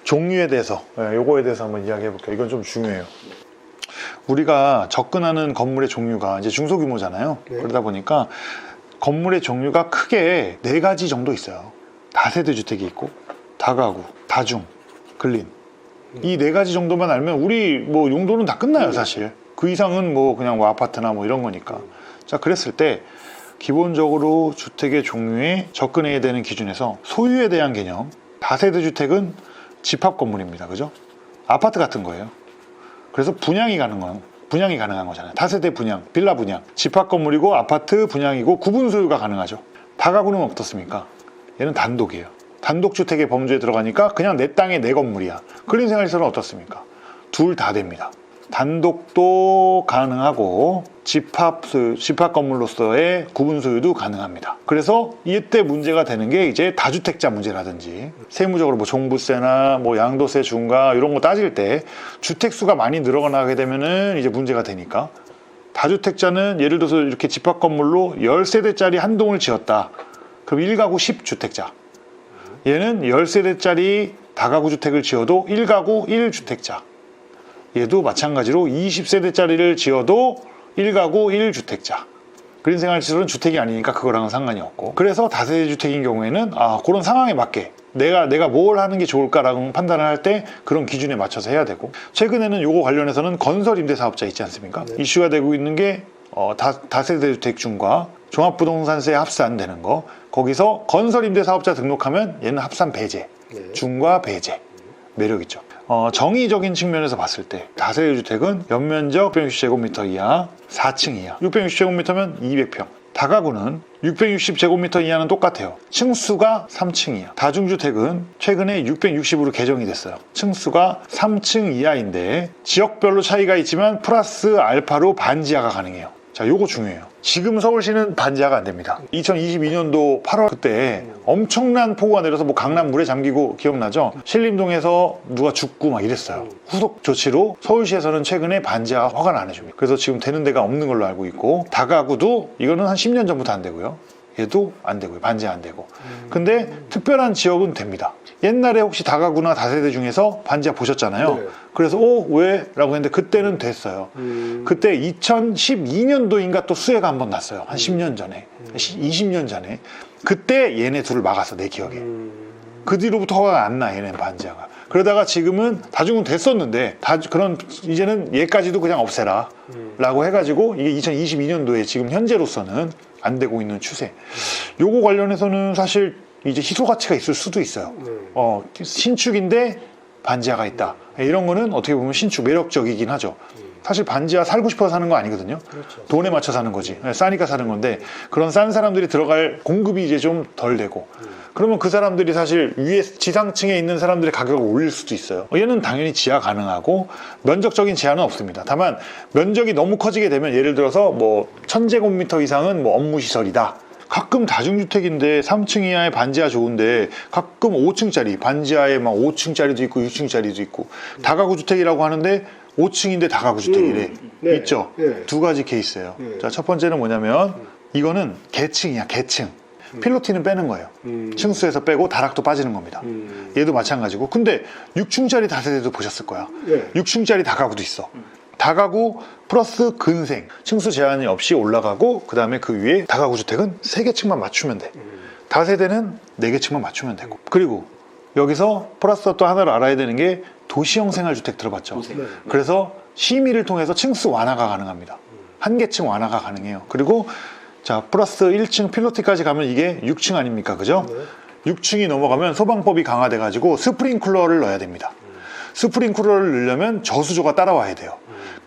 종류에 대해서, 요거에 대해서 한번 이야기해 볼게요. 이건 좀 중요해요. 우리가 접근하는 건물의 종류가 이제 중소규모잖아요. 네. 그러다 보니까 건물의 종류가 크게 4가지 정도 있어요. 다세대 주택이 있고, 다가구, 다중, 근린. 이 4가지 정도만 알면 우리 뭐 용도는 다 끝나요, 사실. 그 이상은 뭐 그냥 뭐 아파트나 뭐 이런 거니까. 자, 그랬을 때 기본적으로 주택의 종류에 접근해야 되는 기준에서 소유에 대한 개념, 다세대 주택은 집합 건물입니다. 그죠? 아파트 같은 거예요. 그래서 분양이 가능한 거잖아요. 다세대 분양, 빌라 분양, 집합 건물이고 아파트 분양이고 구분 소유가 가능하죠. 다가구는 어떻습니까? 얘는 단독이에요. 단독주택의 범주에 들어가니까 그냥 내 땅에 내 건물이야. 근린생활시설은 어떻습니까? 둘 다 됩니다. 단독도 가능하고 집합 건물로서의 구분 소유도 가능합니다. 그래서 이때 문제가 되는 게 이제 다주택자 문제라든지 세무적으로 뭐 종부세나 뭐 양도세 중과 이런 거 따질 때 주택수가 많이 늘어나게 되면은 이제 문제가 되니까 다주택자는 예를 들어서 이렇게 집합 건물로 10세대짜리 한 동을 지었다. 그럼 1가구 10주택자. 얘는 10세대짜리 다가구 주택을 지어도 1가구 1주택자. 얘도 마찬가지로 20세대짜리를 지어도 1가구 1주택자. 근린생활시설은 주택이 아니니까 그거랑은 상관이 없고. 그래서 다세대 주택인 경우에는 그런 상황에 맞게 내가 뭘 하는 게 좋을까라고 판단을 할 때 그런 기준에 맞춰서 해야 되고, 최근에는 요거 관련해서는 건설 임대 사업자 있지 않습니까? 네. 이슈가 되고 있는 게 다세대 주택 중과 종합부동산세 합산되는 거. 거기서 건설 임대 사업자 등록하면 얘는 합산 배제, 네. 중과 배제. 매력 있죠. 정의적인 측면에서 봤을 때 다세대 주택은 연면적 660제곱미터 이하 4층 이하, 660제곱미터면 200평. 다가구는 660제곱미터 이하는 똑같아요. 층수가 3층 이하. 다중주택은 최근에 660으로 개정이 됐어요. 층수가 3층 이하인데 지역별로 차이가 있지만 플러스 알파로 반지하가 가능해요. 자, 요거 중요해요. 지금 서울시는 반지하가 안 됩니다. 2022년도 8월 그때 엄청난 폭우가 내려서 뭐 강남 물에 잠기고 기억나죠? 신림동에서 누가 죽고 막 이랬어요. 후속 조치로 서울시에서는 최근에 반지하 허가를 안 해줍니다. 그래서 지금 되는 데가 없는 걸로 알고 있고, 다가구도 이거는 한 10년 전부터 안 되고요. 얘도 안 되고요. 반지하 안 되고. 근데 특별한 지역은 됩니다. 옛날에 혹시 다가구나 다세대 중에서 반지하 보셨잖아요. 네. 그래서 왜? 라고 했는데 그때는 됐어요. 그때 2012년도인가 또 수해가 한 번 났어요. 한 10년 전에. 20년 전에. 그때 얘네 둘을 막았어, 내 기억에. 그 뒤로부터 허가가 안 나, 얘네 반지하가. 그러다가 지금은 다중은 됐었는데 그런 이제는 얘까지도 그냥 없애라 라고 해가지고 이게 2022년도에 지금 현재로서는 안 되고 있는 추세. 요거 관련해서는 사실 이제 희소 가치가 있을 수도 있어요. 신축인데 반지하가 있다. 이런 거는 어떻게 보면 신축 매력적이긴 하죠. 사실 반지하 살고 싶어서 사는 거 아니거든요. 그렇죠. 돈에 맞춰 사는 거지. 싸니까 사는 건데 그런 싼 사람들이 들어갈 공급이 이제 좀 덜 되고, 그러면 그 사람들이 사실 위에 지상층에 있는 사람들의 가격을 올릴 수도 있어요. 얘는 당연히 지하 가능하고 면적적인 제한은 없습니다. 다만 면적이 너무 커지게 되면 예를 들어서 뭐 1000제곱미터 이상은 뭐 업무시설이다. 가끔 다중주택인데 3층 이하의 반지하 좋은데 가끔 5층짜리 반지하에 막 5층짜리도 있고 6층짜리도 있고, 다가구 주택이라고 하는데 5층인데 다가구 주택이래. 네. 있죠? 네. 두 가지 케이스예요. 네. 자, 첫 번째는 뭐냐면 이거는 계층이야, 계층. 필로티는 빼는 거예요. 층수에서 빼고 다락도 빠지는 겁니다. 얘도 마찬가지고. 근데 6층짜리 다세대도 보셨을 거야. 네. 6층짜리 다가구도 있어. 다가구 플러스 근생, 층수 제한이 없이 올라가고, 그 다음에 그 위에 다가구 주택은 3개 층만 맞추면 돼. 다세대는 4개 층만 맞추면 되고. 그리고 여기서 플러스 또 하나를 알아야 되는 게 도시형 생활주택 들어봤죠? 그래서 심의를 통해서 층수 완화가 가능합니다. 한 개 층 완화가 가능해요. 그리고 자, 플러스 1층 필로티까지 가면 이게 6층 아닙니까? 그죠? 6층이 넘어가면 소방법이 강화돼 가지고 스프링클러를 넣어야 됩니다. 스프링클러를 넣으려면 저수조가 따라와야 돼요.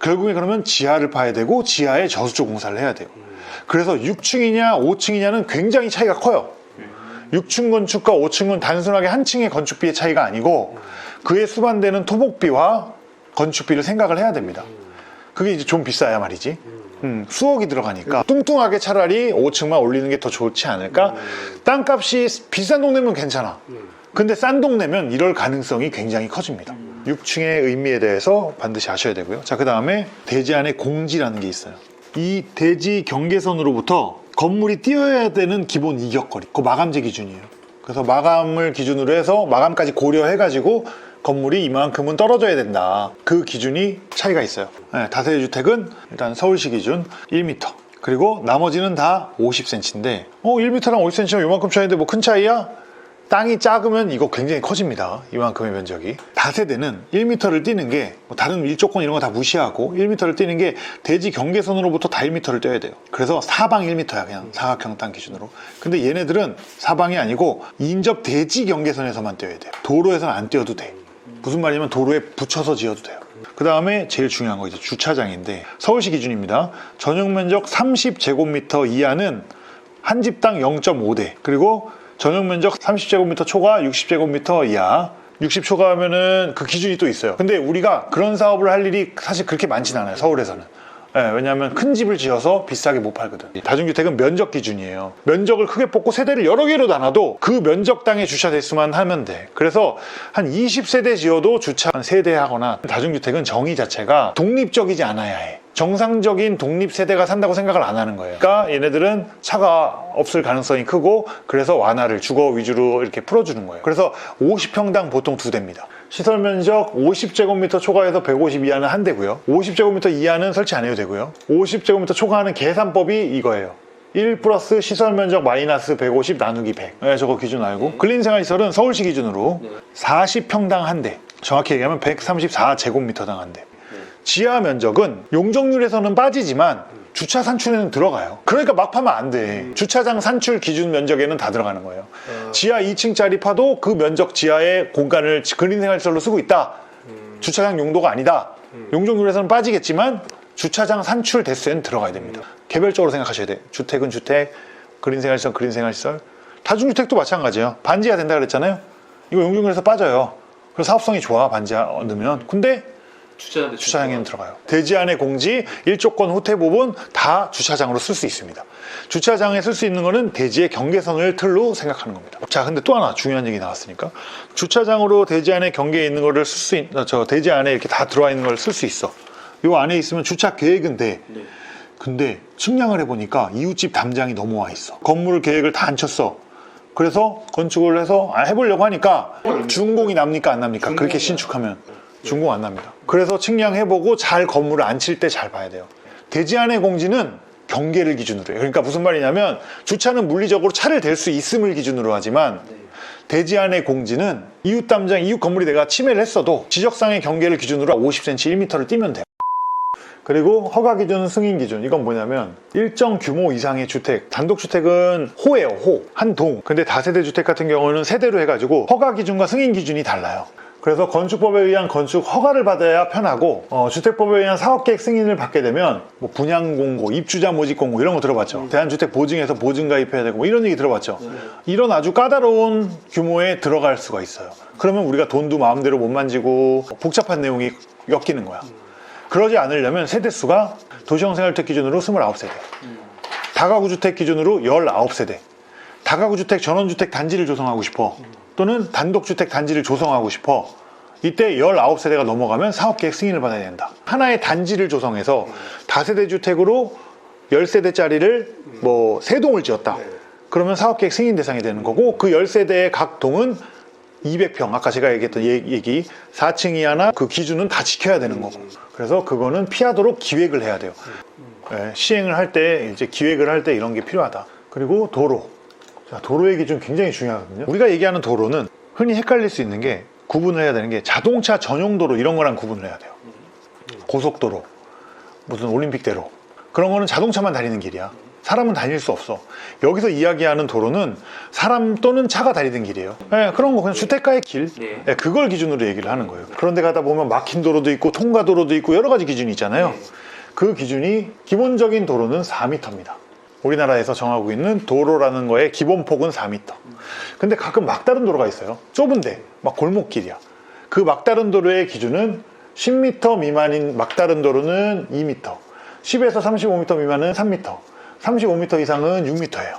결국에 그러면 지하를 파야 되고 지하에 저수조 공사를 해야 돼요. 그래서 6층이냐 5층이냐는 굉장히 차이가 커요. 6층 건축과 5층은 단순하게 한 층의 건축비의 차이가 아니고 그에 수반되는 토목비와 건축비를 생각을 해야 됩니다. 그게 이제 좀 비싸야 말이지. 수억이 들어가니까 뚱뚱하게 차라리 5층만 올리는 게 더 좋지 않을까? 땅값이 비싼 동네면 괜찮아. 근데 싼 동네면 이럴 가능성이 굉장히 커집니다. 6층의 의미에 대해서 반드시 아셔야 되고요. 자, 그 다음에 대지 안에 공지라는 게 있어요. 이 대지 경계선으로부터 건물이 띄어야 되는 기본 이격거리, 그 마감재 기준이에요. 그래서 마감을 기준으로 해서 마감까지 고려해가지고 건물이 이만큼은 떨어져야 된다. 그 기준이 차이가 있어요. 네, 다세대 주택은 일단 서울시 기준 1m, 그리고 나머지는 다 50cm인데 1m랑 50cm면 요만큼 차이인데 뭐 큰 차이야? 땅이 작으면 이거 굉장히 커집니다. 이만큼의 면적이. 다세대는 1m를 띄는 게 뭐 다른 일조권 이런 거 다 무시하고 1m를 띄는 게 대지 경계선으로부터 다 1m를 떼야 돼요. 그래서 사방 1m야, 그냥 사각형 땅 기준으로. 근데 얘네들은 사방이 아니고 인접 대지 경계선에서만 떼야 돼요. 도로에서는 안 떼어도 돼. 무슨 말이냐면 도로에 붙여서 지어도 돼요. 그 다음에 제일 중요한 거 이제 주차장인데, 서울시 기준입니다. 전용 면적 30제곱미터 이하는 한 집당 0.5대, 그리고 전용 면적 30제곱미터 초과 60제곱미터 이하, 60초과하면은 그 기준이 또 있어요. 근데 우리가 그런 사업을 할 일이 사실 그렇게 많진 않아요, 서울에서는. 네, 왜냐하면 큰 집을 지어서 비싸게 못 팔거든. 다중주택은 면적 기준이에요. 면적을 크게 뽑고 세대를 여러 개로 나눠도 그 면적 땅에 주차 대수만 하면 돼. 그래서 한 20세대 지어도 주차 한 3대 하거나, 다중주택은 정의 자체가 독립적이지 않아야 해. 정상적인 독립세대가 산다고 생각을 안 하는 거예요. 그러니까 얘네들은 차가 없을 가능성이 크고, 그래서 완화를 주거 위주로 이렇게 풀어주는 거예요. 그래서 50평당 보통 2대입니다. 시설 면적 50제곱미터 초과해서 150 이하는 한 대고요. 50제곱미터 이하는 설치 안 해도 되고요. 50제곱미터 초과하는 계산법이 이거예요. 1 플러스 시설 면적 마이너스 150 나누기 100. 네, 저거 기준 알고. 근린생활시설은 서울시 기준으로 40평당 한 대. 정확히 얘기하면 134제곱미터당 한 대. 지하 면적은 용적률에서는 빠지지만 주차 산출에는 들어가요. 그러니까 막 파면 안 돼. 주차장 산출 기준 면적에는 다 들어가는 거예요. 지하 2층짜리 파도 그 면적 지하의 공간을 근린생활시설로 쓰고 있다. 주차장 용도가 아니다. 용적률에서는 빠지겠지만 주차장 산출 대수에는 들어가야 됩니다. 개별적으로 생각하셔야 돼. 주택은 주택, 근린생활시설, 근린생활시설. 다중주택도 마찬가지예요. 반지하 된다 그랬잖아요. 이거 용적률에서 빠져요. 그래서 사업성이 좋아, 반지하 넣으면. 근데 주차장에는 들어가요. 대지 안의 공지, 일조권 후퇴 부분 다 주차장으로 쓸 수 있습니다. 주차장에 쓸 수 있는 거는 대지의 경계선을 틀로 생각하는 겁니다. 자, 근데 또 하나 중요한 얘기 나왔으니까, 주차장으로 대지 안에 경계에 있는 거를 쓸 수 대지 안에 이렇게 다 들어와 있는 걸 쓸 수 있어. 요 안에 있으면 주차 계획은 돼. 근데 측량을 해보니까 이웃집 담장이 넘어와 있어. 건물 계획을 다 안 쳤어. 그래서 건축을 해서 해보려고 하니까 준공이 납니까 안 납니까? 그렇게 신축하면 준공 안 납니다. 그래서 측량해보고 잘 건물을 안 칠 때 잘 봐야 돼요. 대지 안의 공지는 경계를 기준으로 해요. 그러니까 무슨 말이냐면, 주차는 물리적으로 차를 댈 수 있음을 기준으로 하지만, 대지 안의 공지는 이웃 담장, 이웃 건물이 내가 침해를 했어도 지적상의 경계를 기준으로 50cm, 1m를 띄면 돼요. 그리고 허가 기준, 승인 기준, 이건 뭐냐면 일정 규모 이상의 주택, 단독주택은 호예요, 호, 한 동. 근데 다세대 주택 같은 경우는 세대로 해가지고 허가 기준과 승인 기준이 달라요. 그래서 건축법에 의한 건축 허가를 받아야 편하고, 주택법에 의한 사업계획 승인을 받게 되면 뭐 분양공고, 입주자 모집공고 이런 거 들어봤죠. 대한주택 보증에서 보증 가입해야 되고 뭐 이런 얘기 들어봤죠. 이런 아주 까다로운 규모에 들어갈 수가 있어요. 그러면 우리가 돈도 마음대로 못 만지고 복잡한 내용이 엮이는 거야. 그러지 않으려면 세대수가 도시형생활주택 기준으로 29세대, 다가구주택 기준으로 19세대, 다가구주택 전원주택 단지를 조성하고 싶어, 또는 단독주택 단지를 조성하고 싶어, 이때 19세대가 넘어가면 사업계획 승인을 받아야 된다. 하나의 단지를 조성해서 다세대 주택으로 10세대짜리를 뭐 3동을 지었다. 그러면 사업계획 승인 대상이 되는 거고, 그 10세대의 각 동은 200평, 아까 제가 얘기했던 얘기 4층 이하나 그 기준은 다 지켜야 되는 거고, 그래서 그거는 피하도록 기획을 해야 돼요. 네, 시행을 할 때, 이제 기획을 할 때 이런 게 필요하다. 그리고 도로. 자, 도로의 기준 굉장히 중요하거든요. 우리가 얘기하는 도로는 흔히 헷갈릴 수 있는 게, 구분을 해야 되는 게 자동차 전용 도로 이런 거랑 구분을 해야 돼요. 고속도로, 무슨 올림픽대로, 그런 거는 자동차만 다니는 길이야. 사람은 다닐 수 없어. 여기서 이야기하는 도로는 사람 또는 차가 다니는 길이에요. 네, 그런 거 그냥 주택가의 길, 네, 그걸 기준으로 얘기를 하는 거예요. 그런데 가다 보면 막힌 도로도 있고 통과도로도 있고 여러 가지 기준이 있잖아요. 그 기준이, 기본적인 도로는 4m입니다. 우리나라에서 정하고 있는 도로라는 거의 기본폭은 4m. 근데 가끔 막다른 도로가 있어요. 좁은데 막 골목길이야. 그 막다른 도로의 기준은 10m 미만인 막다른 도로는 2m, 10에서 35m 미만은 3m, 35m 이상은 6m예요.